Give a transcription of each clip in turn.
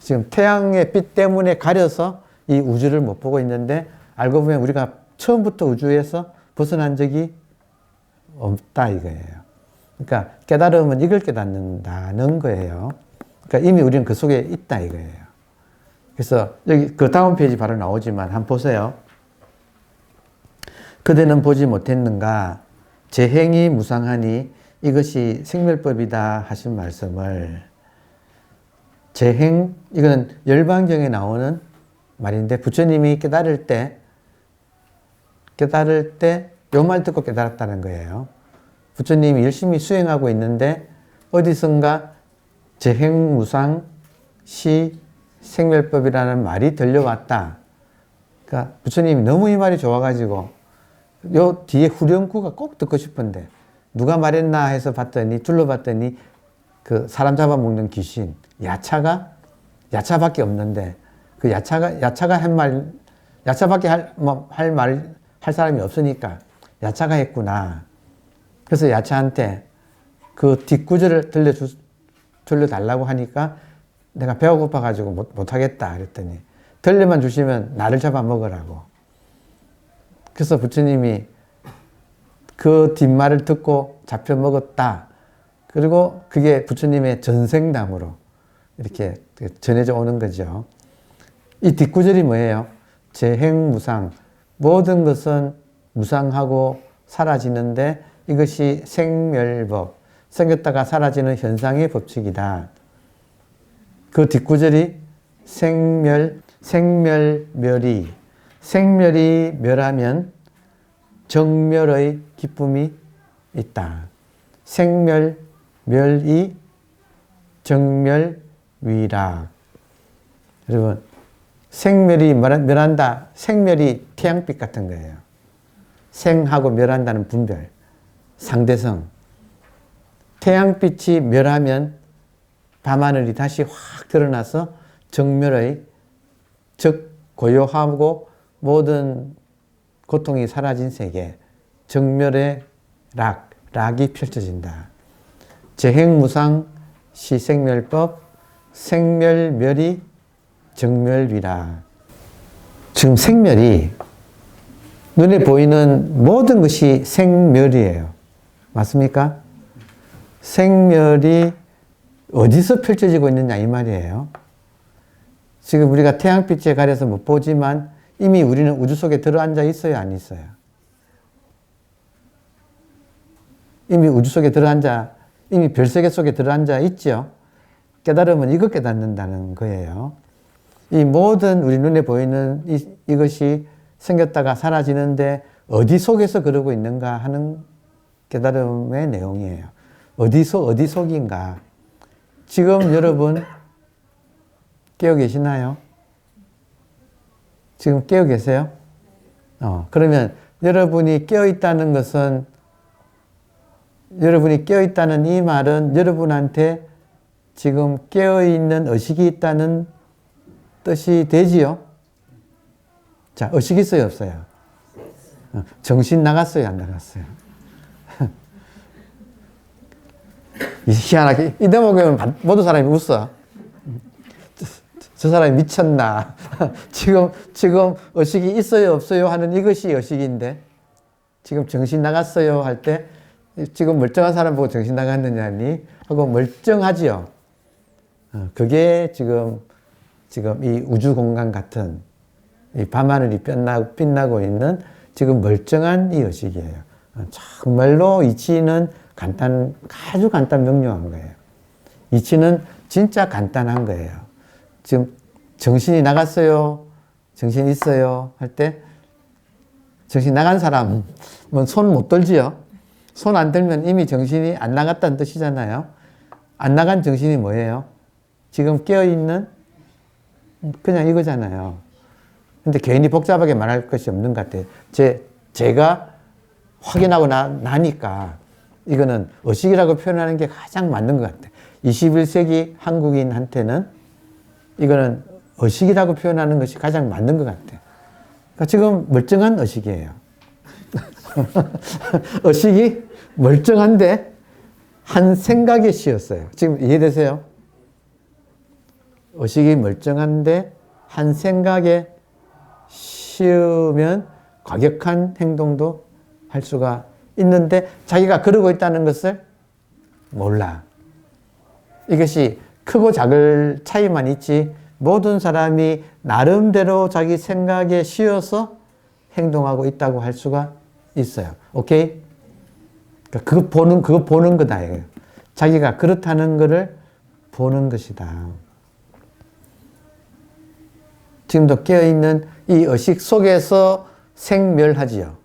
지금 태양의 빛 때문에 가려서 이 우주를 못 보고 있는데 알고 보면 우리가 처음부터 우주에서 벗어난 적이 없다 이거예요. 그러니까 깨달음은 이걸 깨닫는다는 거예요. 그러니까 이미 우리는 그 속에 있다 이거예요. 그래서 여기 그 다음 페이지 바로 나오지만 한번 보세요. 그대는 보지 못했는가? 제 행이 무상하니 이것이 생멸법이다 하신 말씀을, 제 행, 이거는 열반경에 나오는 말인데 부처님이 깨달을 때 요 말 듣고 깨달았다는 거예요. 부처님이 열심히 수행하고 있는데 어디선가 제행무상 시 생멸법이라는 말이 들려왔다. 그러니까 부처님이 너무 이 말이 좋아가지고 요 뒤에 후렴구가 꼭 듣고 싶은데 누가 말했나 해서 봤더니 둘러봤더니 그 사람 잡아먹는 귀신 야차밖에 없는데 그 야차가 한 말, 야차밖에 할 사람이 없으니까 야차가 했구나. 그래서 야차한테 그 뒷구절을 들려달라고 하니까 내가 배가 고파가지고 못하겠다 그랬더니 들려만 주시면 나를 잡아먹으라고. 그래서 부처님이 그 뒷말을 듣고 잡혀먹었다. 그리고 그게 부처님의 전생담으로 이렇게 전해져 오는 거죠. 이 뒷구절이 뭐예요? 제행무상. 모든 것은 무상하고 사라지는데 이것이 생멸법. 생겼다가 사라지는 현상의 법칙이다. 그 뒷구절이 생멸멸이. 생멸이 멸하면 정멸의 기쁨이 있다. 생멸멸이 정멸위락. 여러분, 생멸이 멸한다. 생멸이 태양빛 같은 거예요. 생하고 멸한다는 분별, 상대성. 태양빛이 멸하면 밤하늘이 다시 확 드러나서 정멸의, 즉 고요하고 모든 고통이 사라진 세계, 정멸의 락이 펼쳐진다. 제행무상 시생멸법, 생멸멸이 정멸위라. 지금 생멸이 눈에 보이는 모든 것이 생멸이에요. 맞습니까? 생멸이 어디서 펼쳐지고 있느냐 이 말이에요. 지금 우리가 태양빛에 가려서 못 보지만 이미 우리는 우주 속에 들어앉아 있어요, 안 있어요? 이미 우주 속에 이미 별세계 속에 들어앉아 있죠? 깨달으면 이거 깨닫는다는 거예요. 이 모든 우리 눈에 보이는 이것이 생겼다가 사라지는데 어디 속에서 그러고 있는가 하는 깨달음의 내용이에요. 어디 속인가? 지금 여러분 깨어 계시나요? 지금 깨어 계세요? 그러면 여러분이 깨어 있다는 것은, 여러분이 깨어 있다는 이 말은 여러분한테 지금 깨어 있는 의식이 있다는 뜻이 되지요? 자, 의식 있어요, 없어요? 정신 나갔어요, 안 나갔어요? 희한하게 이 대목에는 모든 사람이 웃어. 저 사람이 미쳤나? 지금 의식이 있어요, 없어요 하는 이것이 의식인데, 지금 정신 나갔어요 할 때, 지금 멀쩡한 사람 보고 정신 나갔느냐니 하고 멀쩡하지요. 그게 지금 이 우주 공간 같은 이 밤하늘이 빛나고 있는 지금 멀쩡한 이 의식이에요. 정말로 이치는 아주 명료한 거예요. 이치는 진짜 간단한 거예요. 지금 정신이 나갔어요? 정신 있어요? 할 때 정신 나간 사람은 손 못 들지요? 손 안 들면 이미 정신이 안 나갔다는 뜻이잖아요. 안 나간 정신이 뭐예요? 지금 깨어있는 그냥 이거잖아요. 근데 괜히 복잡하게 말할 것이 없는 것 같아요. 제가 확인하고 나니까 이거는 의식이라고 표현하는 게 가장 맞는 것 같아요. 21세기 한국인한테는 이거는 의식이라고 표현하는 것이 가장 맞는 것 같아요. 그러니까 지금 멀쩡한 의식이에요. 의식이 멀쩡한데 한 생각에 씌었어요. 지금 이해되세요? 의식이 멀쩡한데 한 생각에 쉬우면 과격한 행동도 할 수가 있는데 자기가 그러고 있다는 것을 몰라. 이것이 크고 작을 차이만 있지 모든 사람이 나름대로 자기 생각에 쉬어서 행동하고 있다고 할 수가 있어요. 오케이? 그거 보는 거다. 이거예요. 자기가 그렇다는 것을 보는 것이다. 지금도 깨어있는 이 의식 속에서 생멸하지요.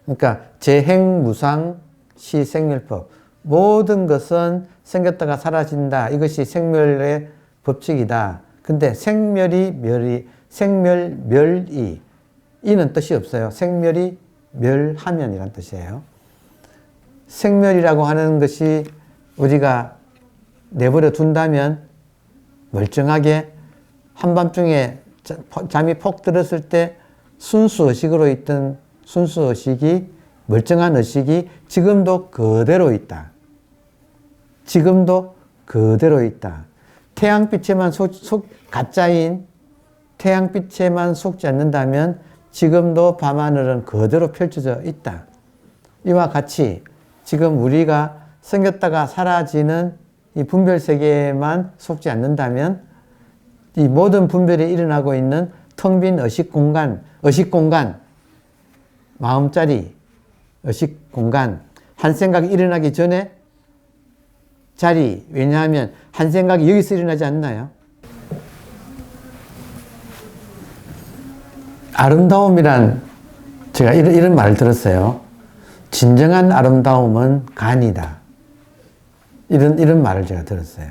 그러니까 재행무상 시생멸법. 모든 것은 생겼다가 사라진다. 이것이 생멸의 법칙이다. 근데 생멸이 멸이 이는 뜻이 없어요. 생멸이 멸하면이란 뜻이에요. 생멸이라고 하는 것이 우리가 내버려 둔다면 멀쩡하게 한밤중에 잠이 폭 들었을 때 순수의식으로 있던 순수의식이 멀쩡한 의식이 지금도 그대로 있다. 지금도 그대로 있다. 태양빛에만 가짜인 태양빛에만 속지 않는다면 지금도 밤하늘은 그대로 펼쳐져 있다. 이와 같이 지금 우리가 생겼다가 사라지는 이 분별세계에만 속지 않는다면 이 모든 분별이 일어나고 있는 텅 빈 의식공간, 마음자리, 의식공간, 한 생각이 일어나기 전에 자리, 왜냐하면 한 생각이 여기서 일어나지 않나요? 아름다움이란 제가 이런 말을 들었어요. 진정한 아름다움은 간이다. 이런 말을 제가 들었어요.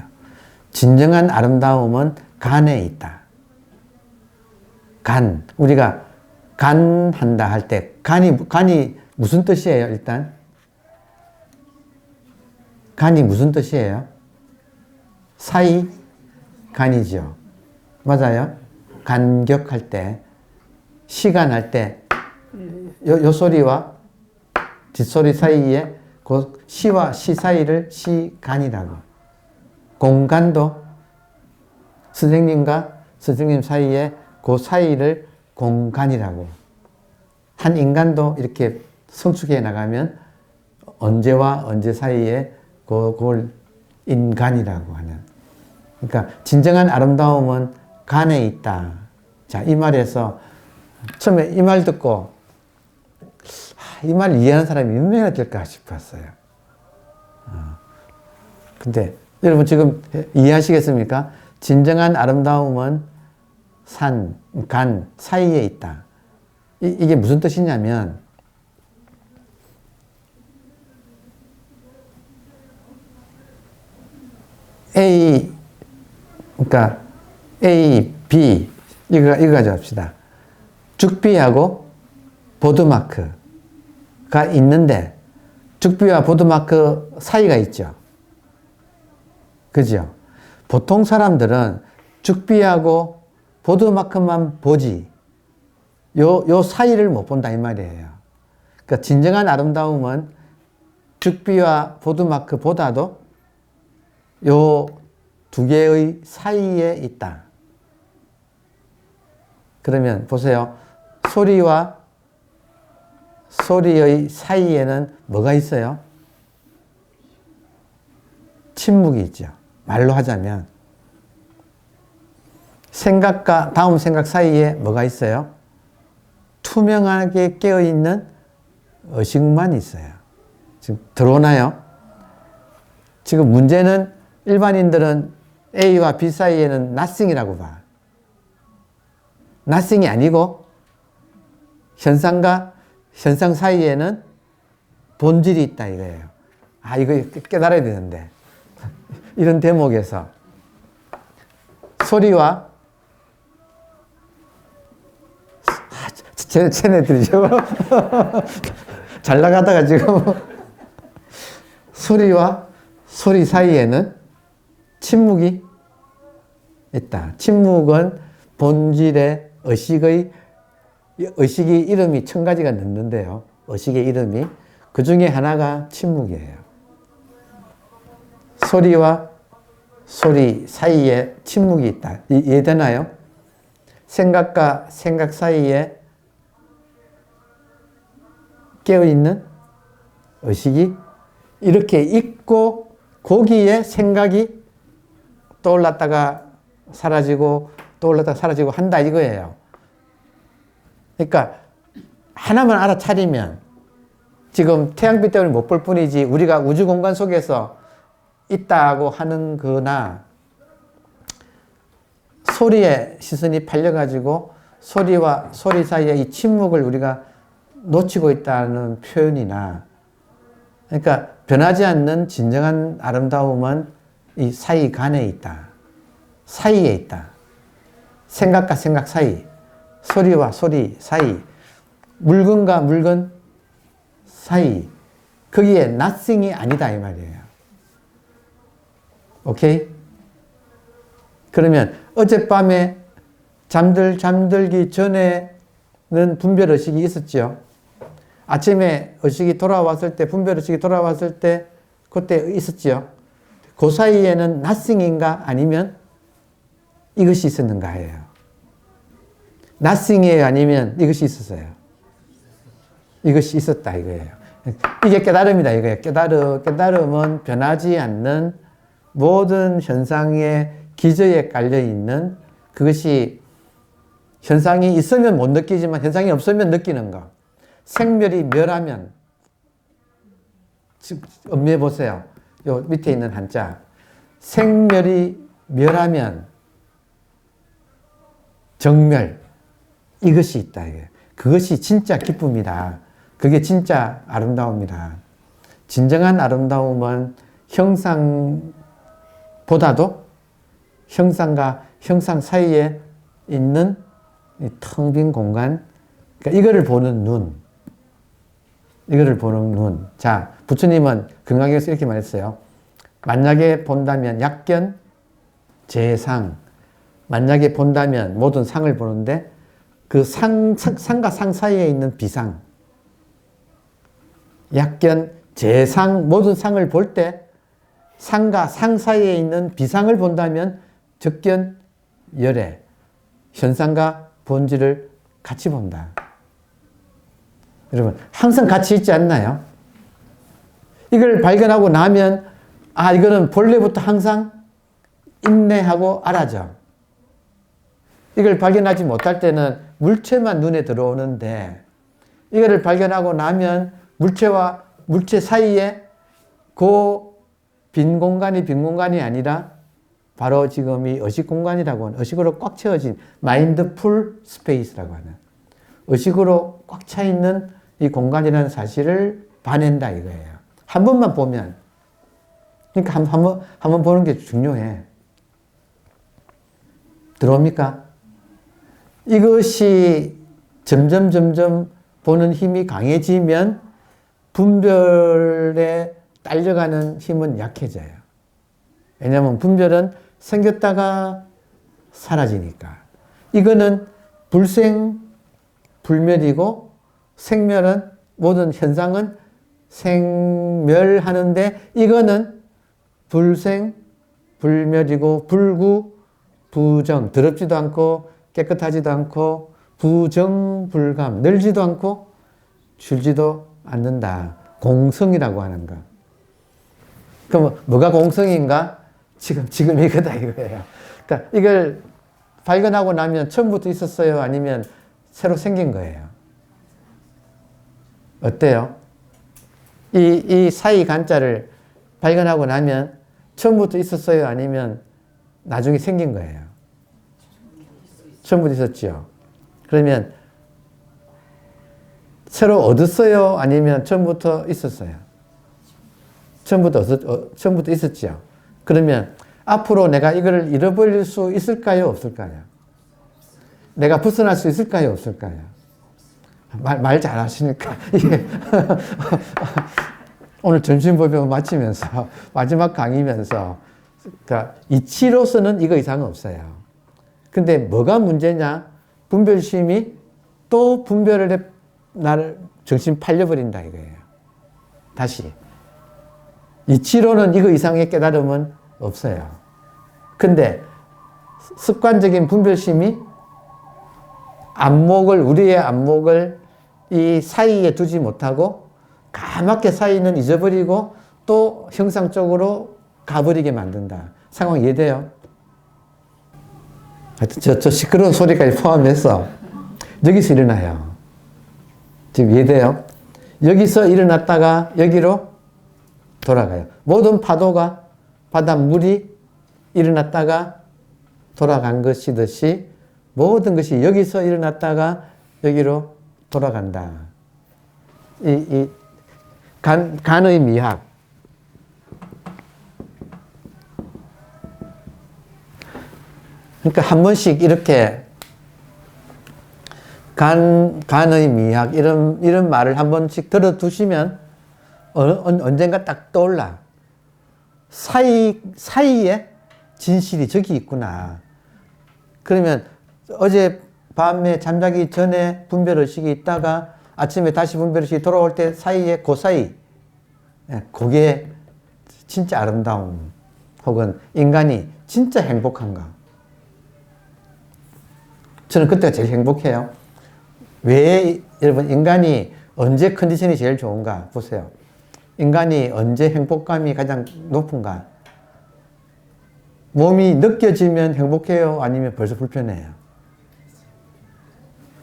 진정한 아름다움은 간에 있다. 간. 우리가 간한다 할 때 간이 무슨 뜻이에요, 일단? 간이 무슨 뜻이에요? 사이? 간이죠. 맞아요? 간격할 때, 시간할 때, 요 소리와 뒷소리 사이에 그 시와 시 사이를 시간이라고. 공간도 선생님과 선생님 사이에 그 사이를 공간이라고. 한 인간도 이렇게 성숙해 나가면 언제와 언제 사이에 그걸 인간이라고 하는. 그러니까 진정한 아름다움은 간에 있다. 자, 이 말에서 처음에 이 말 듣고 이 말 이해하는 사람이 몇 명이나 될까 싶었어요. 근데 여러분 지금 이해하시겠습니까? 진정한 아름다움은 산, 간 사이에 있다. 이게 무슨 뜻이냐면 그러니까 A, B 이거 가져갑시다. 죽비하고 보드마크가 있는데 죽비와 보드마크 사이가 있죠. 그죠? 보통 사람들은 죽비하고 보드마크만 보지 요 사이를 못 본다 이 말이에요. 그러니까 진정한 아름다움은 죽비와 보드마크보다도 요 두 개의 사이에 있다. 그러면 보세요. 소리와 소리의 사이에는 뭐가 있어요? 침묵이 있죠. 말로 하자면 생각과 다음 생각 사이에 뭐가 있어요? 투명하게 깨어있는 의식만 있어요. 지금 들어오나요? 지금 문제는 일반인들은 A와 B 사이에는 nothing이라고 봐. nothing이 아니고 현상과 현상 사이에는 본질이 있다 이거예요. 아, 이거 깨달아야 되는데. 이런 대목에서 소리와 쟤네들이죠. 잘 나가다가 지금 소리와 소리 사이에는 침묵이 있다. 침묵은 본질의 의식이 이름이 1000가지가 넘는데요. 의식의 이름이 그 중에 하나가 침묵이에요. 소리와 소리 사이에 침묵이 있다. 이해되나요? 생각과 생각 사이에 깨어있는 의식이 이렇게 있고 거기에 생각이 떠올랐다가 사라지고 떠올랐다가 사라지고 한다 이거예요. 그러니까 하나만 알아차리면 지금 태양빛 때문에 못 볼 뿐이지 우리가 우주 공간 속에서 있다고 하는 거나 소리에 시선이 팔려가지고 소리와 소리 사이에 이 침묵을 우리가 놓치고 있다는 표현이나 그러니까 변하지 않는 진정한 아름다움은 이 사이 간에 있다. 사이에 있다. 생각과 생각 사이, 소리와 소리 사이, 물건과 물건 사이, 거기에 nothing이 아니다 이 말이에요. 오케이? 그러면 어젯밤에 잠들기 전에는 분별 의식이 있었죠. 아침에 의식이 돌아왔을 때, 분별 의식이 돌아왔을 때 그때 있었죠. 그 사이에는 nothing인가 아니면 이것이 있었는가예요. nothing이에요 아니면 이것이 있었어요. 이것이 있었다 이거예요. 이게 깨달음이다 이거예요. 깨달음은 변하지 않는 모든 현상의 기저에 깔려있는 그것이 현상이 있으면 못 느끼지만 현상이 없으면 느끼는 거. 생멸이 멸하면 음미해 보세요. 요 밑에 있는 한자. 생멸이 멸하면 정멸. 이것이 있다. 그것이 진짜 기쁨이다. 그게 진짜 아름다움이다. 진정한 아름다움은 형상보다도 형상과 형상 사이에 있는 텅 빈 공간, 그러니까 이거를 보는 눈. 이거를 보는 눈. 자, 부처님은 금강경에서 이렇게 말했어요. 만약에 본다면 약견, 재상. 만약에 본다면 모든 상을 보는데 그 상과 상 사이에 있는 비상. 약견, 재상, 모든 상을 볼 때 상과 상 사이에 있는 비상을 본다면 적견, 열애. 현상과 본질을 같이 본다. 여러분, 항상 같이 있지 않나요? 이걸 발견하고 나면, 아, 이거는 본래부터 항상 있네 하고 알아져. 이걸 발견하지 못할 때는 물체만 눈에 들어오는데, 이거를 발견하고 나면 물체와 물체 사이에 그 빈 공간이 아니라 바로 지금 이 의식 공간이라고 하는, 의식으로 꽉 채워진 마인드풀 스페이스라고 하는, 의식으로 꽉 차 있는 이 공간이라는 사실을 봐낸다 이거예요. 한 번만 보면. 그러니까 한 번 보는 게 중요해. 들어옵니까? 이것이 점점 보는 힘이 강해지면 분별에 딸려가는 힘은 약해져요. 왜냐하면 분별은 생겼다가 사라지니까. 이거는 불생, 불멸이고 생멸은 모든 현상은 생멸하는데 이거는 불생, 불멸이고 불구, 부정, 더럽지도 않고 깨끗하지도 않고 부정불감, 늘지도 않고 줄지도 않는다. 공성이라고 하는 거. 그럼 뭐가 공성인가? 지금 이거다 이거예요. 그러니까 이걸 발견하고 나면 처음부터 있었어요? 아니면 새로 생긴 거예요? 어때요? 이 사이 간자를 발견하고 나면 처음부터 있었어요? 아니면 나중에 생긴 거예요? 처음부터 있었죠. 그러면 새로 얻었어요? 아니면 처음부터 있었어요? 처음부터 있었죠. 그러면 앞으로 내가 이걸 잃어버릴 수 있을까요? 없을까요? 내가 벗어날 수 있을까요? 없을까요? 말 잘하시니까. 오늘 점심법용 마치면서 마지막 강의면서 그러니까 이치로서는 이거 이상은 없어요. 근데 뭐가 문제냐? 분별심이 또 분별에 나를 정신 팔려버린다 이거예요. 다시. 이치로는 이거 이상의 깨달음은 없어요. 근데 습관적인 분별심이 우리의 안목을 이 사이에 두지 못하고 까맣게 사이는 잊어버리고 또 형상 쪽으로 가버리게 만든다. 상황 이해돼요? 하여튼 저 시끄러운 소리까지 포함해서 여기서 일어나요. 지금 이해돼요? 여기서 일어났다가 여기로 돌아가요. 모든 파도가 바닷물이 일어났다가 돌아간 것이듯이 모든 것이 여기서 일어났다가 여기로 돌아간다. 간의 미학. 그러니까 한 번씩 이렇게 간의 미학 이런 말을 한 번씩 들어두시면 언젠가 딱 떠올라. 사이에 진실이 저기 있구나. 그러면 어제 밤에 잠자기 전에 분별의식이 있다가 아침에 다시 분별의식이 돌아올 때 사이에 그 사이, 그게 진짜 아름다움 혹은 인간이 진짜 행복한가. 저는 그때가 제일 행복해요. 왜 여러분 인간이 언제 컨디션이 제일 좋은가 보세요. 인간이 언제 행복감이 가장 높은가? 몸이 느껴지면 행복해요? 아니면 벌써 불편해요?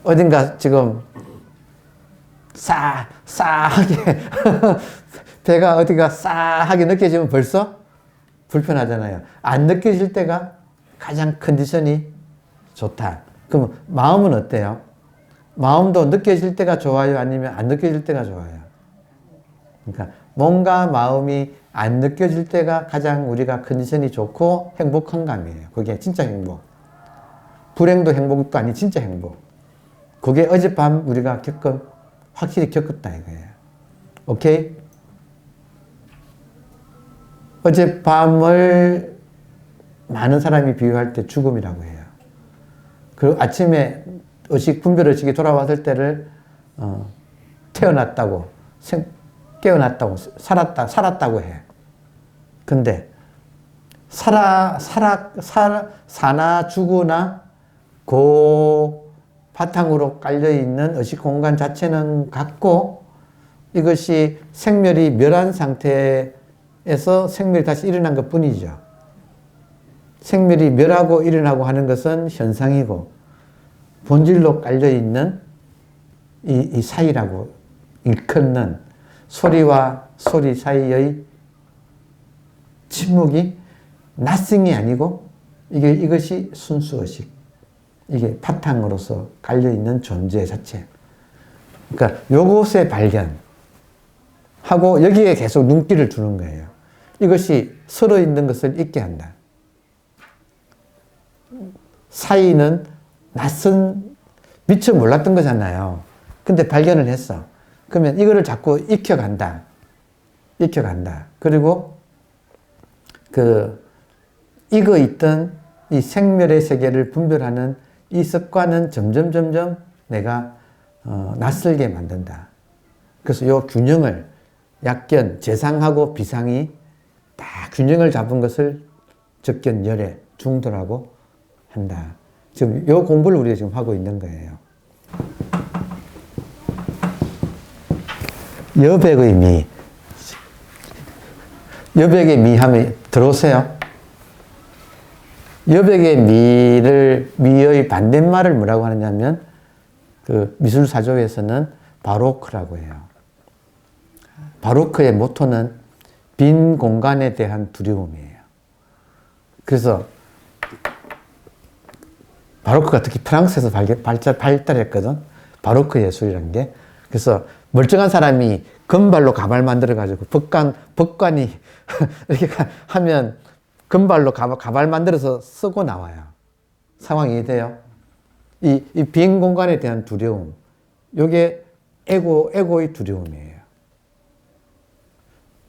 어딘가 지금 싸하게 배가 어디가 싸하게 느껴지면 벌써 불편하잖아요. 안 느껴질 때가 가장 컨디션이 좋다. 그럼 마음은 어때요? 마음도 느껴질 때가 좋아요? 아니면 안 느껴질 때가 좋아요? 그러니까 몸과 마음이 안 느껴질 때가 가장 우리가 컨디션이 좋고 행복한 감이에요. 그게 진짜 행복. 불행도 행복도 아닌 진짜 행복. 그게 어젯밤 우리가 확실히 겪었다 이거예요. 오케이? 어젯밤을 많은 사람이 비유할 때 죽음이라고 해요. 그리고 아침에 분별의식이 돌아왔을 때를 태어났다고 깨어났다고 살았다고 해. 근데 사나 죽으나 그 바탕으로 깔려있는 의식 공간 자체는 같고 이것이 생멸이 멸한 상태에서 생멸이 다시 일어난 것 뿐이죠. 생멸이 멸하고 일어나고 하는 것은 현상이고 본질로 깔려있는 이 사이라고 일컫는 소리와 소리 사이의 침묵이 nothing이 아니고 이것이 순수의식. 이게 바탕으로서 깔려있는 존재 자체. 그러니까 요것의 발견하고 여기에 계속 눈길을 두는 거예요. 이것이 서로 있는 것을 잊게 한다. 사이는 낯선, 미처 몰랐던 거잖아요. 근데 발견을 했어. 그러면 이거를 자꾸 익혀간다. 그리고 익어 있던 이 생멸의 세계를 분별하는 이 습관은 점점 내가 낯설게 만든다. 그래서 이 균형을 약견, 재상하고 비상이 딱 균형을 잡은 것을 적견, 열애, 중도라고 한다. 지금 이 공부를 우리가 지금 하고 있는 거예요. 여백의 미. 여백의 미 하면 들어오세요. 여백의 미의 반대말을 뭐라고 하느냐면 미술사조에서는 바로크라고 해요. 바로크의 모토는 빈 공간에 대한 두려움이에요. 그래서 바로크가 특히 프랑스에서 발달했거든. 바로크 예술이라는 게. 그래서 멀쩡한 사람이 금발로 가발 만들어가지고 법관이 이렇게 하면 금발로 가발 만들어서 쓰고 나와요. 상황이 이해돼요? 이 빈 공간에 대한 두려움. 요게 에고의 두려움이에요.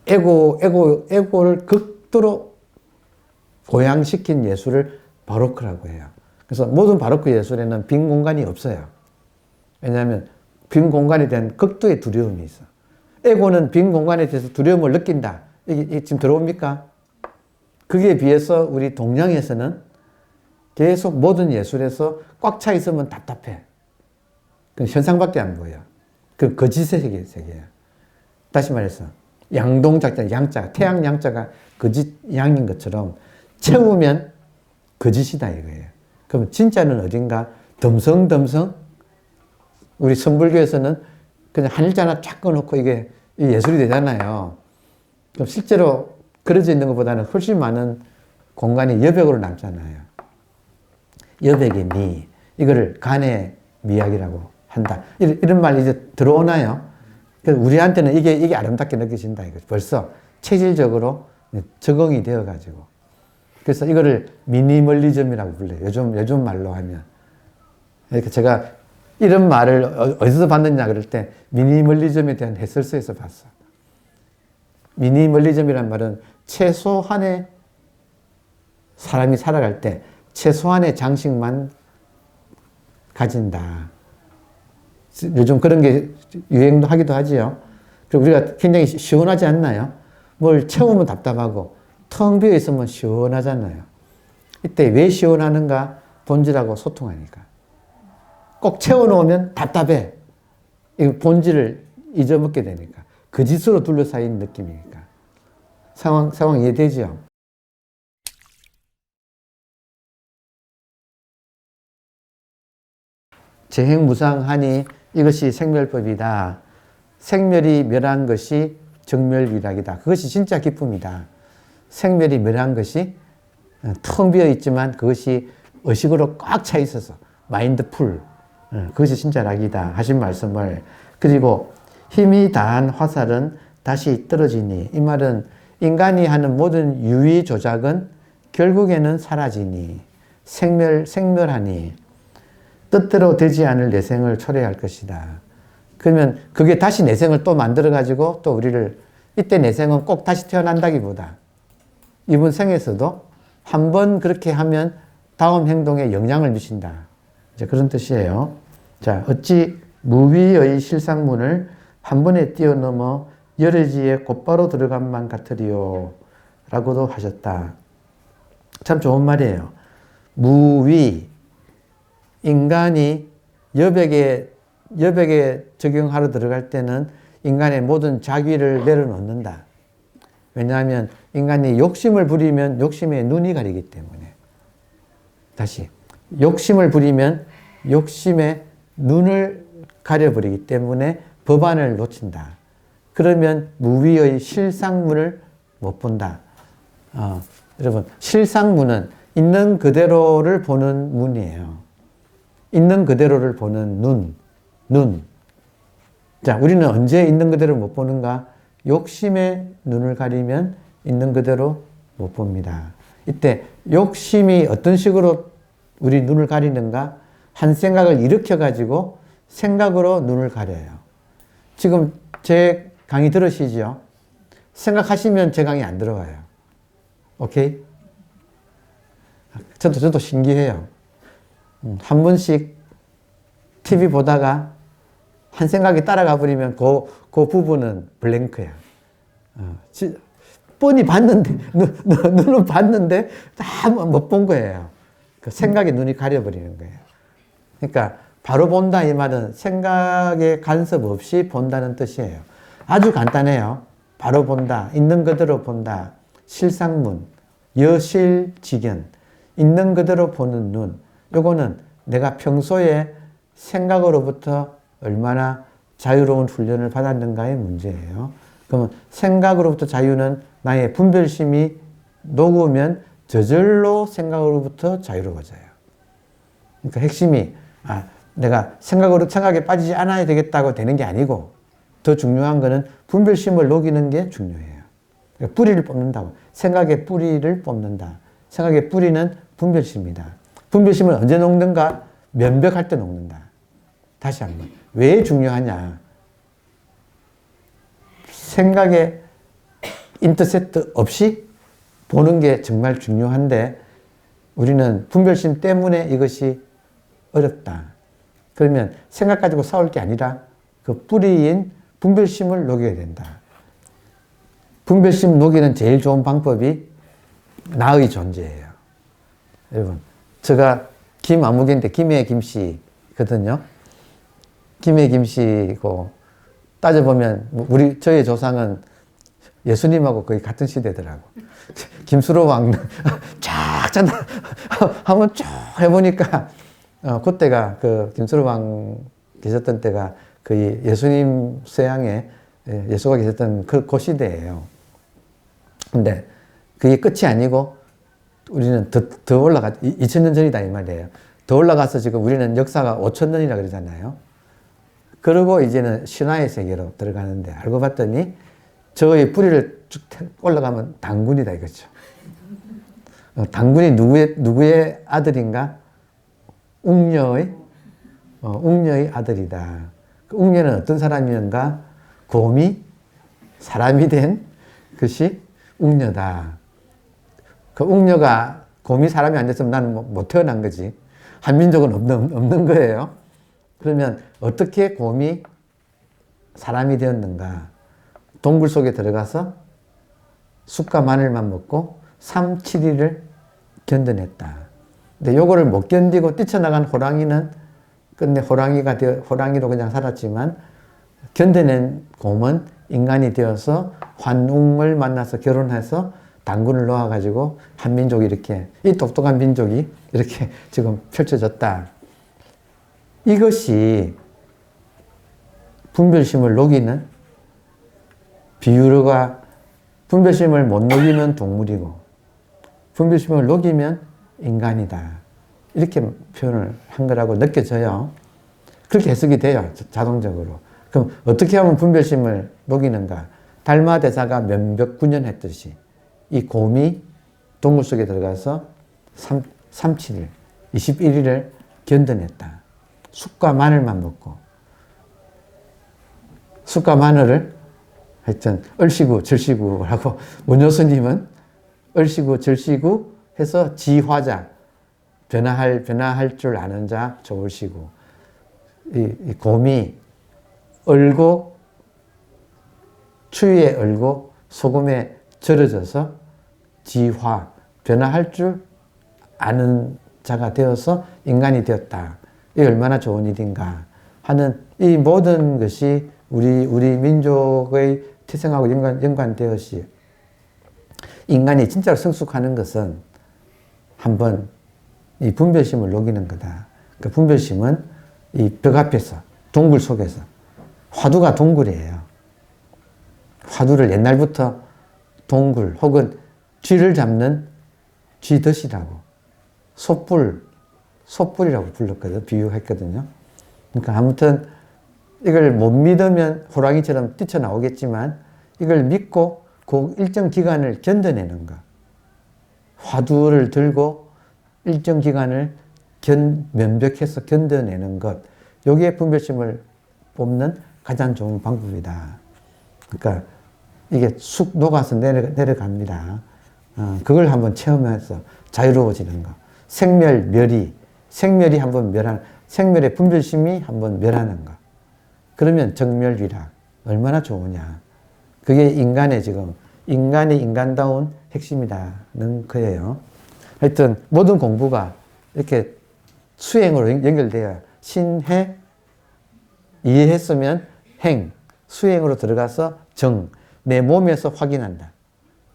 에고를 극도로 고양시킨 예술을 바로크라고 해요. 그래서 모든 바로크 예술에는 빈 공간이 없어요. 왜냐하면 빈 공간에 대한 극도의 두려움이 있어. 에고는 빈 공간에 대해서 두려움을 느낀다. 이게 지금 들어옵니까? 거기에 비해서 우리 동양에서는 계속 모든 예술에서 꽉 차 있으면 답답해. 그 현상밖에 안 보여. 그 거짓의 세계야. 다시 말해서 양동작자, 양자, 태양 양자가 거짓 양인 것처럼 채우면 거짓이다 이거예요. 그럼 진짜는 어딘가 덤성덤성 우리 선불교에서는 그냥 한일자 하나 쫙 꺼놓고 이게 예술이 되잖아요. 그럼 실제로 그려져 있는 것보다는 훨씬 많은 공간이 여백으로 남잖아요. 여백의 미, 이거를 간의 미학이라고 한다. 이런 말 이제 들어오나요? 우리한테는 이게 아름답게 느껴진다. 이거 벌써 체질적으로 적응이 되어가지고. 그래서 이거를 미니멀리즘이라고 불러요. 요즘 말로 하면. 그러니까 제가 이런 말을 어디서 봤느냐 그럴 때 미니멀리즘에 대한 해설서에서 봤어. 미니멀리즘이란 말은 최소한의 사람이 살아갈 때 최소한의 장식만 가진다. 요즘 그런 게 유행도 하기도 하지요. 그리고 우리가 굉장히 시원하지 않나요? 뭘 채우면 답답하고 텅 비어 있으면 시원하잖아요. 이때 왜 시원하는가? 본질하고 소통하니까. 꼭 채워놓으면 답답해. 이 본질을 잊어먹게 되니까. 거짓으로 둘러싸인 느낌이니까. 상황 이해되죠? 재행무상하니 이것이 생멸법이다. 생멸이 멸한 것이 정멸비락이다. 그것이 진짜 기쁨이다. 생멸이 멸한 것이 텅 비어 있지만 그것이 의식으로 꽉 차 있어서 마인드풀, 그것이 진짜 락이다 하신 말씀을. 그리고 힘이 다한 화살은 다시 떨어지니, 이 말은 인간이 하는 모든 유의 조작은 결국에는 사라지니, 생멸하니 뜻대로 되지 않을 내생을 초래할 것이다. 그러면 그게 다시 내생을 또 만들어가지고 또 우리를, 이때 내생은 꼭 다시 태어난다기보다 이번 생에서도 한번 그렇게 하면 다음 행동에 영향을 미친다. 이제 그런 뜻이에요. 자, 어찌 무위의 실상문을 한 번에 뛰어넘어 여러지에 곧바로 들어간만 같으리요. 라고도 하셨다. 참 좋은 말이에요. 무위. 인간이 여백에 적용하러 들어갈 때는 인간의 모든 자귀를 내려놓는다. 왜냐하면 인간이 욕심을 부리면 욕심에 눈이 가리기 때문에. 다시. 욕심을 부리면 욕심에 눈을 가려버리기 때문에 법안을 놓친다. 그러면 무위의 실상문을 못 본다. 여러분, 실상문은 있는 그대로를 보는 문이에요. 있는 그대로를 보는 눈. 자, 우리는 언제 있는 그대로 못 보는가? 욕심의 눈을 가리면 있는 그대로 못 봅니다. 이때 욕심이 어떤 식으로 우리 눈을 가리는가? 한 생각을 일으켜가지고 생각으로 눈을 가려요. 지금 제 강의 들으시죠? 생각하시면 제 강의 안 들어가요. 오케이? 저도 신기해요. 한 번씩 TV 보다가 한 생각이 따라가 버리면 그 부분은 블랭크야. 뻔히 봤는데, 눈은 봤는데 다 못 본 거예요. 그 생각에 눈이 가려버리는 거예요. 그러니까 바로 본다 이 말은 생각에 간섭 없이 본다는 뜻이에요. 아주 간단해요. 바로 본다, 있는 그대로 본다, 실상문, 여실직연, 있는 그대로 보는 눈. 요거는 내가 평소에 생각으로부터 얼마나 자유로운 훈련을 받았는가의 문제예요. 그러면 생각으로부터 자유는 나의 분별심이 녹으면 저절로 생각으로부터 자유로워져요. 그러니까 핵심이 내가 생각에 빠지지 않아야 되겠다고 되는 게 아니고 더 중요한 거는 분별심을 녹이는 게 중요해요. 그러니까 뿌리를 뽑는다고. 생각의 뿌리를 뽑는다. 생각의 뿌리는 분별심이다. 분별심을 언제 녹는가? 면벽할 때 녹는다. 다시 한번. 왜 중요하냐? 생각에 인터셉트 없이 보는 게 정말 중요한데 우리는 분별심 때문에 이것이 어렵다. 그러면 생각 가지고 싸울 게 아니라 그 뿌리인 분별심을 녹여야 된다. 분별심 녹이는 제일 좋은 방법이 나의 존재예요. 여러분, 제가 김아무개인데 김해 김씨거든요. 김해 김씨고 따져보면 저의 조상은 예수님하고 거의 같은 시대더라고. 김수로 왕 쫙 짠다 한번 쭉 해보니까 그때가 그 김수로 왕 계셨던 때가 거의 예수님 쇠양에 예수가 계셨던 그 시대예요. 근데 그게 끝이 아니고 우리는 더 올라가 2000년 전이다 이 말이에요. 더 올라가서 지금 우리는 역사가 5000년이라 그러잖아요. 그리고 이제는 신화의 세계로 들어가는데 알고 봤더니 저의 뿌리를 쭉 올라가면 당군이다 이거죠. 당군이 누구의 아들인가? 웅녀의 아들이다. 그 웅녀는 어떤 사람이었는가? 곰이 사람이 된 것이 웅녀다. 그 웅녀가 곰이 사람이 안 됐으면 나는 못 태어난 거지. 한민족은 없는 거예요. 그러면 어떻게 곰이 사람이 되었는가? 동굴 속에 들어가서 쑥과 마늘만 먹고 3, 7일을 견뎌냈다. 근데 요거를 못 견디고 뛰쳐나간 호랑이는 끝내 호랑이로 그냥 살았지만 견뎌낸 곰은 인간이 되어서 환웅을 만나서 결혼해서 당군을 놓아가지고 한민족이 이렇게, 이 똑똑한 민족이 이렇게 지금 펼쳐졌다. 이것이 분별심을 녹이는 비유가 분별심을 못 녹이면 동물이고 분별심을 녹이면 인간이다. 이렇게 표현을 한 거라고 느껴져요. 그렇게 해석이 돼요. 자동적으로. 그럼 어떻게 하면 분별심을 녹이는가? 달마대사가 면벽군연했듯이 이 곰이 동굴 속에 들어가서 7일, 21일을 견뎌냈다. 쑥과 마늘만 먹고 쑥과 마늘을 하여튼 얼씨구 절씨구 하고 원효스님은 얼씨구 절씨구 해서 지화자 변화할 줄 아는 자 좋을시구 이 곰이 얼고 추위에 얼고 소금에 절여져서 지화 변화할 줄 아는 자가 되어서 인간이 되었다. 이게 얼마나 좋은 일인가 하는 이 모든 것이 우리 민족의 태생하고 연관되었이 인간이 진짜로 성숙하는 것은 한번 이 분별심을 녹이는 거다. 그 분별심은 이 벽 앞에서 동굴 속에서 화두가 동굴이에요. 화두를 옛날부터 동굴 혹은 쥐를 잡는 쥐덫이라고 솥불이라고 불렀거든. 비유했거든요. 그러니까 아무튼 이걸 못 믿으면 호랑이처럼 뛰쳐나오겠지만 이걸 믿고 그 일정 기간을 견뎌내는 것. 화두를 들고 일정 기간을 면벽해서 견뎌내는 것. 여기에 분별심을 뽑는 가장 좋은 방법이다. 그러니까 이게 쑥 녹아서 내려갑니다. 그걸 한번 체험해서 자유로워지는 거. 생멸이 한번 생멸의 분별심이 한번 멸하는 거. 그러면 정멸위락. 얼마나 좋으냐. 그게 인간이 인간다운 핵심이라는 거예요. 하여튼 모든 공부가 이렇게 수행으로 연결돼야 신해, 이해했으면 행, 수행으로 들어가서 정, 내 몸에서 확인한다.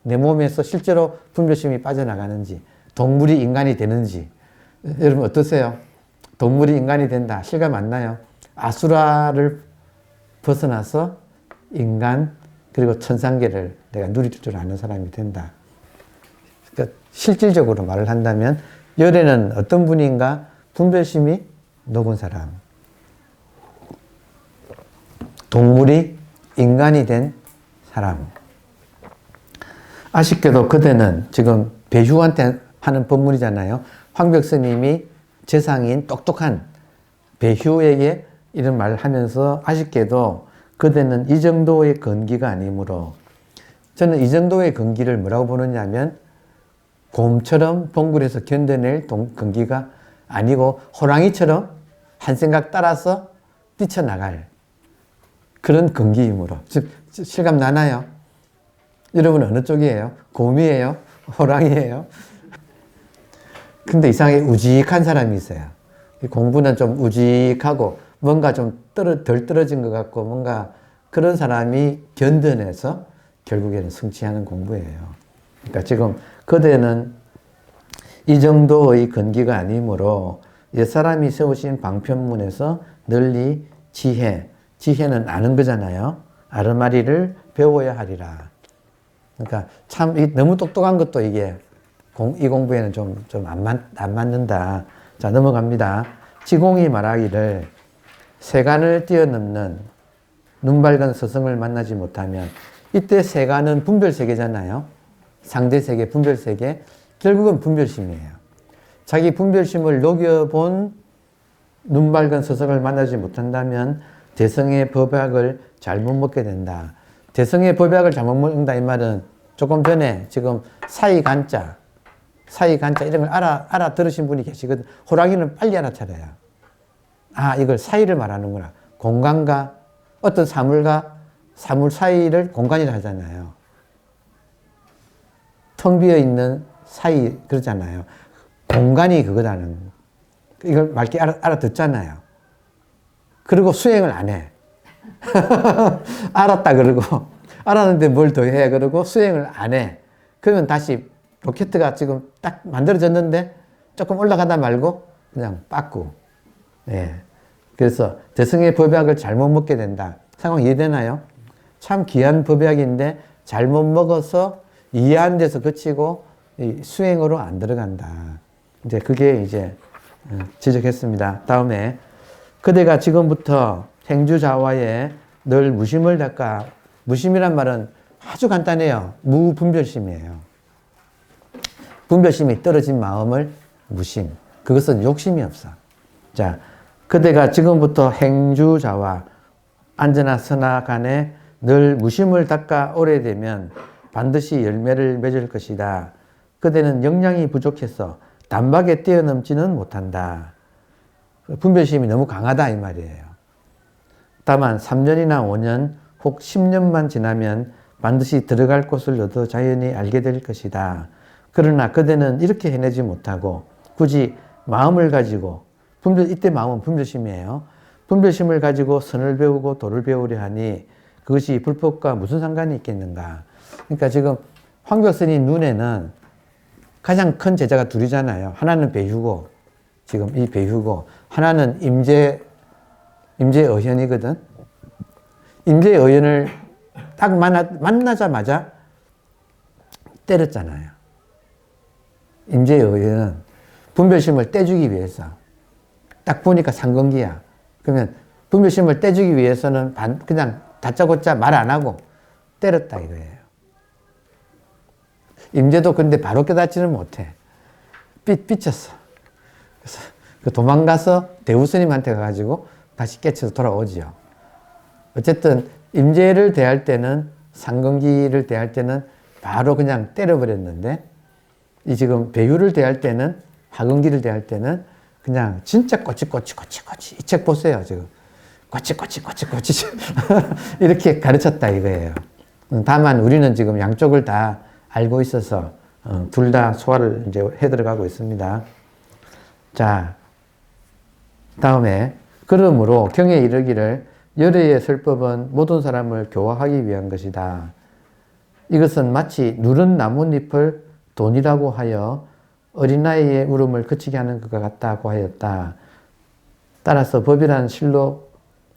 내 몸에서 실제로 분별심이 빠져나가는지, 동물이 인간이 되는지. 여러분 어떠세요? 동물이 인간이 된다. 실감 안 나요? 아수라를 벗어나서 인간 그리고 천상계를 내가 누릴 줄 아는 사람이 된다. 그러니까 실질적으로 말을 한다면 열애는 어떤 분인가? 분별심이 녹은 사람. 동물이 인간이 된 사람. 아쉽게도 그대는 지금 배휴한테 하는 법문이잖아요. 황벽 스님이 재상인 똑똑한 배휴에게 이런 말을 하면서 아쉽게도 그대는 이 정도의 근기가 아니므로 저는 이 정도의 근기를 뭐라고 보느냐 하면 곰처럼 동굴에서 견뎌낼 근기가 아니고 호랑이처럼 한 생각 따라서 뛰쳐나갈 그런 근기이므로 실감 나나요? 여러분 어느 쪽이에요? 곰이에요? 호랑이에요. 근데 이상하게 우직한 사람이 있어요. 공부는 좀 우직하고 뭔가 좀 덜 떨어진 것 같고 뭔가 그런 사람이 견뎌내서 결국에는 성취하는 공부예요. 그러니까 지금 그대는 이 정도의 건기가 아니므로 옛사람이 세우신 방편문에서 널리 지혜는 아는 거잖아요. 아르마리를 배워야 하리라. 그러니까 참 너무 똑똑한 것도 이게 이 공부에는 좀 안 맞는다. 자, 넘어갑니다. 지공이 말하기를 세간을 뛰어넘는 눈 밝은 스승을 만나지 못하면, 이때 세간은 분별세계잖아요. 상대세계, 분별세계. 결국은 분별심이에요. 자기 분별심을 녹여본 눈 밝은 스승을 만나지 못한다면 대성의 법약을 잘못 먹게 된다. 대성의 법약을 잘못 먹는다 이 말은 조금 전에 지금 사이간자 이런 걸 알아들으신 분이 계시거든. 호랑이는 빨리 알아차려요. 아, 이걸 사이를 말하는구나. 공간과 어떤 사물과 사물 사이를 공간이라 하잖아요. 텅 비어 있는 사이 그러잖아요. 공간이 그거라는, 이걸 맑게 알아듣잖아요. 그리고 수행을 안 해. 알았다 그러고, 알았는데 뭘 더 해 그러고 수행을 안 해. 그러면 다시 로켓가 지금 딱 만들어졌는데 조금 올라가다 말고 그냥 빠꾸. 예. 그래서 대성의 법약을 잘못 먹게 된다. 상황 이해되나요? 참 귀한 법약인데 잘못 먹어서 이해한 데서 그치고 수행으로 안 들어간다. 이제 그게 이제 지적했습니다. 다음에 그대가 지금부터 행주자와에 늘 무심을 닦아. 무심이란 말은 아주 간단해요. 무분별심이에요. 분별심이 떨어진 마음을 무심. 그것은 욕심이 없어. 자, 그대가 지금부터 행주자와 앉으나 서나 간에 늘 무심을 닦아 오래되면 반드시 열매를 맺을 것이다. 그대는 역량이 부족해서 단박에 뛰어넘지는 못한다. 분별심이 너무 강하다 이 말이에요. 다만 3년이나 5년 혹 10년만 지나면 반드시 들어갈 곳을 너도 자연히 알게 될 것이다. 그러나 그대는 이렇게 해내지 못하고 굳이 마음을 가지고 이때 마음은 분별심이에요. 분별심을 가지고 선을 배우고 도를 배우려 하니 그것이 불법과 무슨 상관이 있겠는가. 그러니까 지금 황벽선이 눈에는 가장 큰 제자가 둘이잖아요. 하나는 배휴고, 지금 이 배휴고, 하나는 임재의현이거든. 임재의현을 딱 만나자마자 때렸잖아요. 임재의현은 분별심을 떼주기 위해서. 딱 보니까 상건기야. 그러면 분별심을 떼주기 위해서는 그냥 다짜고짜 말 안 하고 때렸다 이거예요. 임재도 근데 바로 깨닫지는 못해. 삐쳤어. 그래서 도망가서 대우스님한테 가가지고 다시 깨쳐서 돌아오지요. 어쨌든 임재를 대할 때는, 상건기를 대할 때는 바로 그냥 때려버렸는데, 이 지금 배유를 대할 때는, 하건기를 대할 때는 그냥 진짜 꼬치꼬치 이 책 보세요 지금. 꼬치꼬치 이렇게 가르쳤다 이거예요. 다만 우리는 지금 양쪽을 다 알고 있어서 둘 다 소화를 이제 해 들어가고 있습니다. 자, 다음에 그러므로 경에 이르기를 열애의 설법은 모든 사람을 교화하기 위한 것이다. 이것은 마치 누른 나뭇잎을 돈이라고 하여 어린아이의 울음을 그치게 하는 것과 같다고 하였다. 따라서 법이란 실로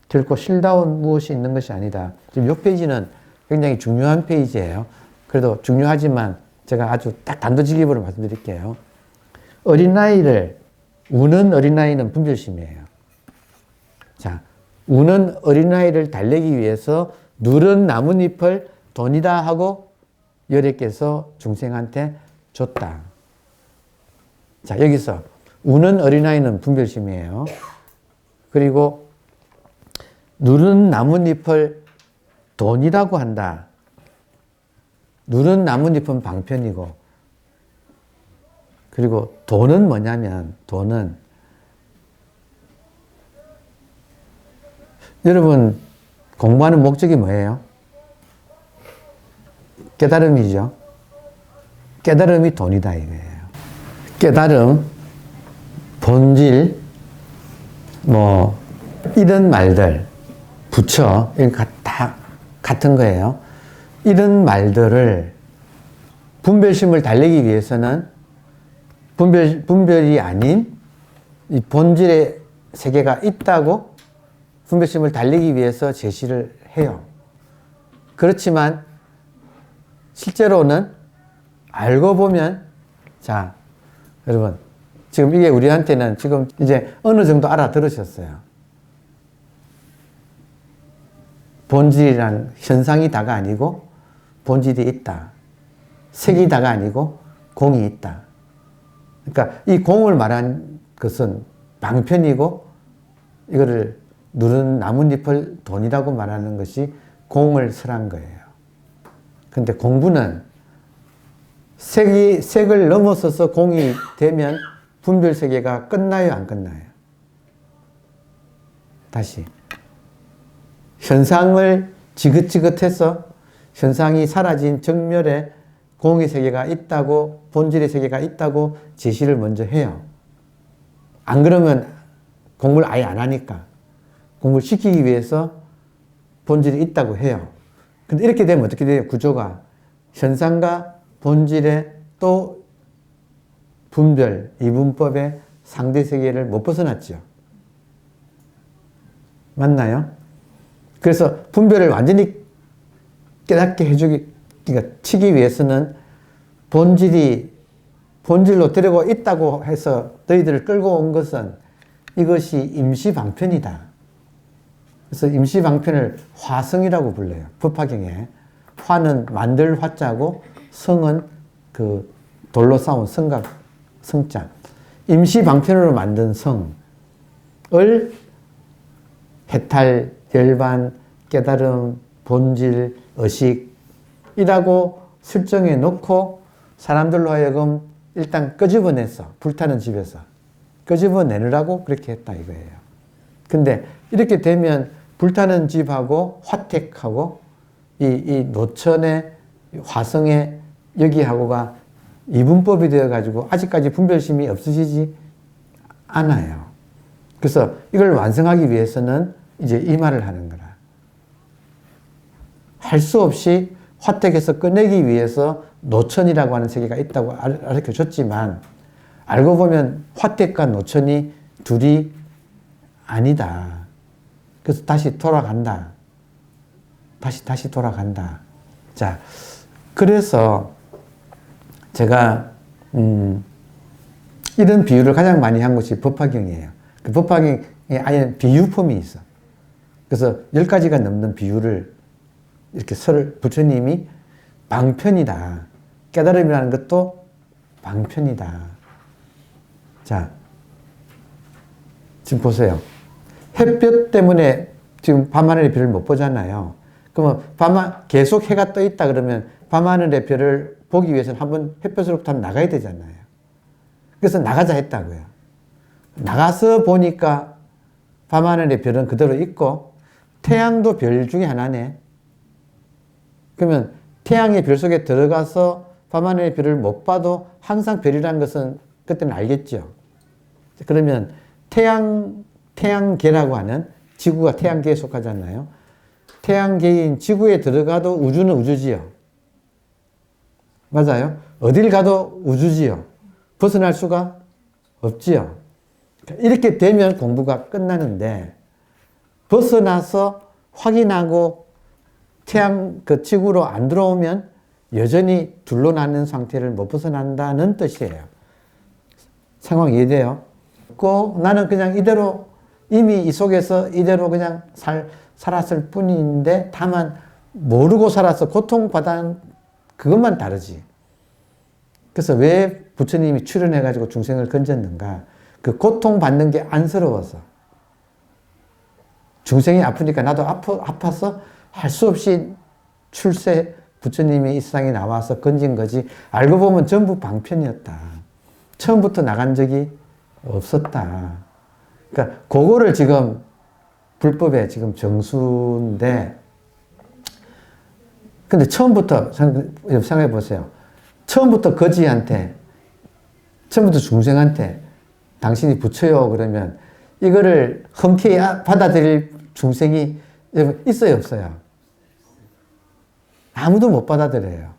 결코 실다운 무엇이 있는 것이 아니다. 지금 이 페이지는 굉장히 중요한 페이지예요. 그래도 중요하지만 제가 아주 딱 단도직입으로 말씀드릴게요. 우는 어린아이는 분별심이에요. 자, 우는 어린아이를 달래기 위해서 누른 나뭇잎을 돈이다 하고 열애께서 중생한테 줬다. 자, 여기서 우는 어린아이는 분별심이에요. 그리고 누른 나뭇잎을 돈이라고 한다. 누른 나뭇잎은 방편이고, 그리고 돈은 뭐냐면, 돈은 여러분 공부하는 목적이 뭐예요? 깨달음이죠. 깨달음이 돈이다 이거예요. 깨달음, 본질, 뭐 이런 말들, 부처 이런 거 다 같은 거예요. 이런 말들을 분별심을 달래기 위해서는 분별이 아닌 이 본질의 세계가 있다고 분별심을 달리기 위해서 제시를 해요. 그렇지만 실제로는 알고 보면, 자, 여러분, 지금 이게 우리한테는 지금 이제 어느 정도 알아들으셨어요. 본질이란 현상이 다가 아니고 본질이 있다. 색이 다가 아니고 공이 있다. 그러니까 이 공을 말한 것은 방편이고 이거를 누른 나뭇잎을 돈이라고 말하는 것이 공을 설한 거예요. 근데 공부는 색을 넘어서서 공이 되면 분별 세계가 끝나요, 안 끝나요? 다시. 현상을 지긋지긋해서 현상이 사라진 정멸에 공의 세계가 있다고, 본질의 세계가 있다고 제시를 먼저 해요. 안 그러면 공부를 아예 안 하니까. 공부를 시키기 위해서 본질이 있다고 해요. 근데 이렇게 되면 어떻게 돼요? 구조가 현상과 본질의 또 분별, 이분법의 상대 세계를 못 벗어났죠. 맞나요? 그래서 분별을 완전히 깨닫게 해주기, 그러니까 치기 위해서는 본질로 데리고 있다고 해서 너희들을 끌고 온 것은 이것이 임시방편이다. 그래서 임시방편을 화성이라고 불러요. 법화경에. 화는 만들 화자고 성은 그 돌로 쌓은 성자. 임시방편으로 만든 성을 해탈, 열반, 깨달음, 본질, 의식이라고 설정해 놓고 사람들로 하여금 일단 끄집어내서 불타는 집에서 끄집어내느라고 그렇게 했다 이거예요. 근데 이렇게 되면 불타는 집하고 화택하고 이 노천의 화성의 여기하고가 이분법이 되어가지고 아직까지 분별심이 없으시지 않아요. 그래서 이걸 완성하기 위해서는 이제 이 말을 하는 거라. 할 수 없이 화택에서 꺼내기 위해서 노천이라고 하는 세계가 있다고 가르쳐 줬지만 알고 보면 화택과 노천이 둘이 아니다. 그래서 다시 돌아간다. 다시 돌아간다. 자, 그래서 제가 이런 비유를 가장 많이 한 것이 법화경이에요. 그 법화경에 아예 비유품이 있어. 그래서 10가지가 넘는 비유를 이렇게 부처님이 방편이다. 깨달음이라는 것도 방편이다. 자, 지금 보세요. 햇볕 때문에 지금 밤하늘의 별을 못 보잖아요. 그러면 계속 해가 떠 있다 그러면 밤하늘의 별을 보기 위해서는 한번 햇볕으로부터 나가야 되잖아요. 그래서 나가자 했다고요. 나가서 보니까 밤하늘의 별은 그대로 있고 태양도 별 중에 하나네. 그러면 태양의 별 속에 들어가서 밤하늘의 별을 못 봐도 항상 별이라는 것은 그때는 알겠죠. 그러면 태양계라고 하는 지구가 태양계에 속하잖아요. 태양계인 지구에 들어가도 우주는 우주지요. 맞아요. 어딜 가도 우주지요. 벗어날 수가 없지요. 이렇게 되면 공부가 끝나는데 벗어나서 확인하고 지구로 안 들어오면 여전히 둘로 나는 상태를 못 벗어난다는 뜻이에요. 상황 이해돼요? 나는 그냥 이대로 이미 이 속에서 이대로 그냥 살았을 뿐인데 다만 모르고 살아서 고통받은 그것만 다르지. 그래서 왜 부처님이 출연해가지고 중생을 건졌는가? 그 고통받는 게 안쓰러워서. 중생이 아프니까 나도 아파서 할 수 없이 부처님이 이 세상에 나와서 건진 거지. 알고 보면 전부 방편이었다. 처음부터 나간 적이 없었다. 그러니까 그거를 지금 불법의 지금 정수인데 근데 처음부터 생각해 보세요. 처음부터 거지한테, 처음부터 중생한테 당신이 부처요 그러면 이거를 흔쾌히 받아들일 중생이 있어요, 없어요? 아무도 못 받아들여요.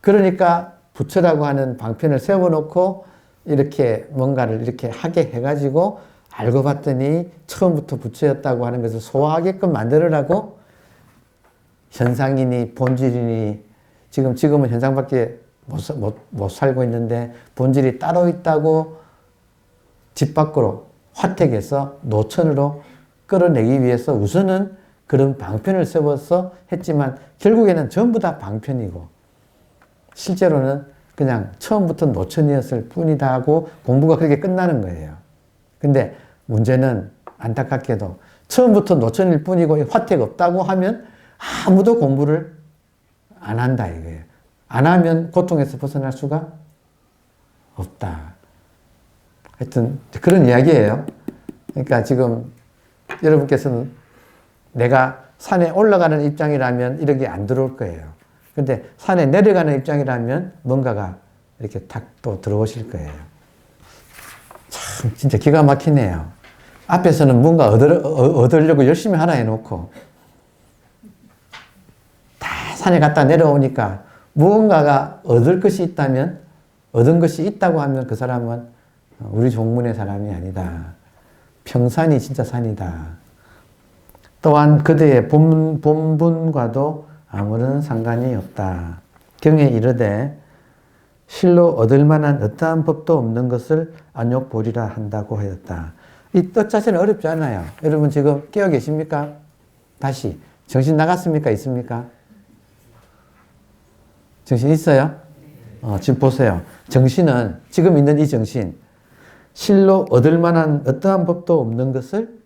그러니까 부처라고 하는 방편을 세워놓고 이렇게 뭔가를 이렇게 하게 해가지고 알고 봤더니 처음부터 부처였다고 하는 것을 소화하게끔 만들으라고 현상이니 본질이니 지금은 현상밖에 못 살고 있는데 본질이 따로 있다고 집 밖으로 화택에서 노천으로 끌어내기 위해서 우선은 그런 방편을 세워서 했지만 결국에는 전부 다 방편이고 실제로는 그냥 처음부터 노천이었을 뿐이다 하고 공부가 그렇게 끝나는 거예요. 근데 문제는 안타깝게도 처음부터 노천일 뿐이고 화택 없다고 하면 아무도 공부를 안 한다 이거예요. 안 하면 고통에서 벗어날 수가 없다. 하여튼 그런 이야기예요. 그러니까 지금 여러분께서는 내가 산에 올라가는 입장이라면 이렇게 안 들어올 거예요. 근데 산에 내려가는 입장이라면 뭔가가 이렇게 탁 또 들어오실 거예요. 참 진짜 기가 막히네요. 앞에서는 뭔가 얻으려고 열심히 하나 해놓고 다 산에 갔다 내려오니까 무언가가 얻을 것이 있다면 얻은 것이 있다고 하면 그 사람은 우리 종문의 사람이 아니다. 평산이 진짜 산이다. 또한 그대의 본분과도 아무런 상관이 없다. 경에 이르되 실로 얻을 만한 어떠한 법도 없는 것을 안욕보리라 한다고 하였다. 이 뜻 자체는 어렵지 않아요. 여러분 지금 깨어 계십니까? 다시 정신 나갔습니까? 있습니까? 정신 있어요? 지금 보세요. 정신은 지금 있는 이 정신 실로 얻을 만한 어떠한 법도 없는 것을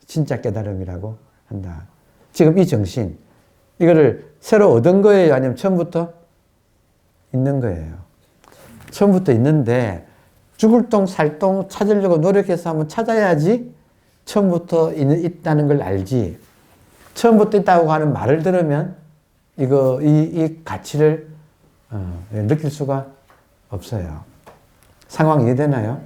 진짜 깨달음이라고 한다. 지금 이 정신 이거를 새로 얻은 거예요? 아니면 처음부터 있는 거예요? 처음부터 있는데 죽을 똥 살 똥 찾으려고 노력해서 한번 찾아야지 처음부터 있다는 걸 알지. 처음부터 있다고 하는 말을 들으면 이 가치를 느낄 수가 없어요. 상황 이해되나요?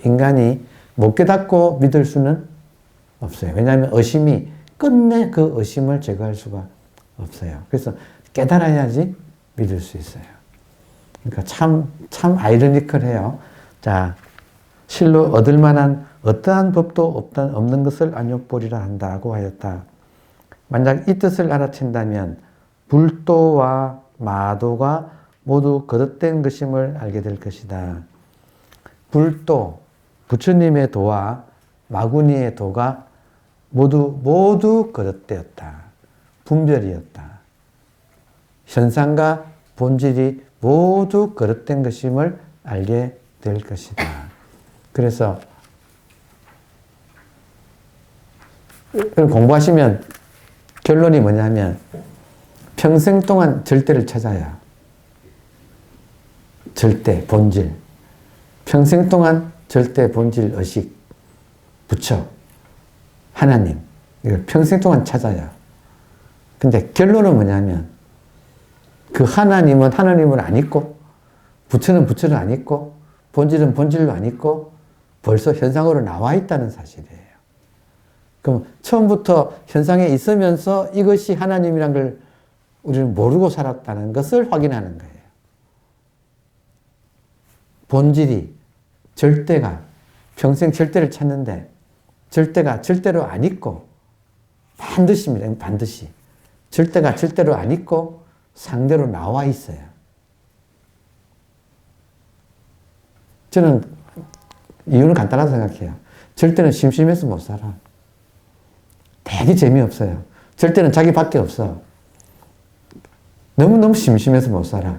인간이 못 깨닫고 믿을 수는 없어요. 왜냐하면 의심이 끝내 그 의심을 제거할 수가 없어요. 그래서 깨달아야지 믿을 수 있어요. 그러니까 참 아이러니컬해요. 자, 실로 얻을 만한 어떠한 법도 없는 것을 안욕보리라 한다고 하였다. 만약 이 뜻을 알아챈다면 불도와 마도가 모두 거듭된 것임을 알게 될 것이다. 불도, 부처님의 도와 마구니의 도가 모두 거듭되었다. 분별이었다. 현상과 본질이 모두 거듭된 것임을 알게 될 것이다. 그래서 공부하시면 결론이 뭐냐면 평생 동안 절대를 찾아야 절대, 본질. 평생 동안 절대, 본질, 의식, 부처, 하나님. 이걸 평생 동안 찾아야. 근데 결론은 뭐냐면 그 하나님은 하나님을 안 있고 부처는 부처를 안 있고 본질은 본질로 안 있고 벌써 현상으로 나와 있다는 사실이에요. 그럼 처음부터 현상에 있으면서 이것이 하나님이란 걸 우리는 모르고 살았다는 것을 확인하는 거예요. 본질이 절대가 평생 절대를 찾는데 절대가 절대로 안 있고 반드시입니다. 반드시. 절대가 절대로 안 있고 상대로 나와 있어요. 저는 이유는 간단하다고 생각해요. 절대는 심심해서 못 살아. 되게 재미없어요. 절대는 자기밖에 없어. 너무너무 심심해서 못 살아.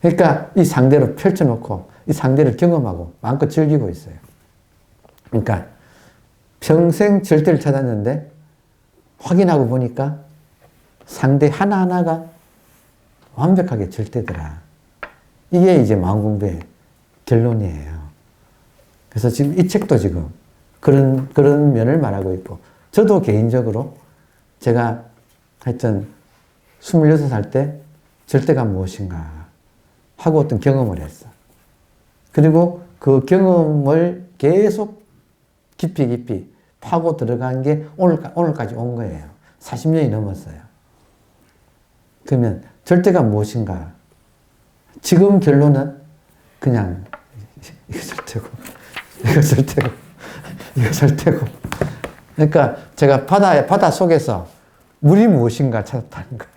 그러니까 이 상대로 펼쳐놓고 이 상대를 경험하고 마음껏 즐기고 있어요. 그러니까 평생 절대를 찾았는데 확인하고 보니까 상대 하나하나가 완벽하게 절대더라. 이게 이제 마음공부의 결론이에요. 그래서 지금 이 책도 지금 그런 면을 말하고 있고, 저도 개인적으로 제가 하여튼 26살 때 절대가 무엇인가 하고 어떤 경험을 했어. 그리고 그 경험을 계속 깊이 파고 들어간 게 오늘까지 온 거예요. 40년이 넘었어요. 그러면 절대가 무엇인가? 지금 결론은 그냥 이거 절대고, 이거 절대고, 이거 절대고. 그러니까 제가 바다 속에서 물이 무엇인가 찾았다는 거예요.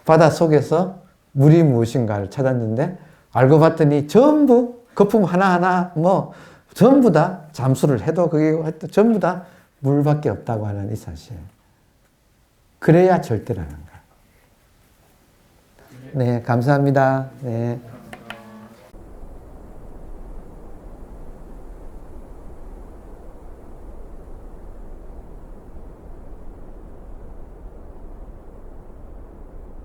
바다 속에서 물이 무엇인가를 찾았는데 알고 봤더니 전부 거품 하나하나 뭐 전부 다 잠수를 해도 그게 전부 다 물밖에 없다고 하는 이 사실. 그래야 절대라는 거예요. 네, 감사합니다. 네.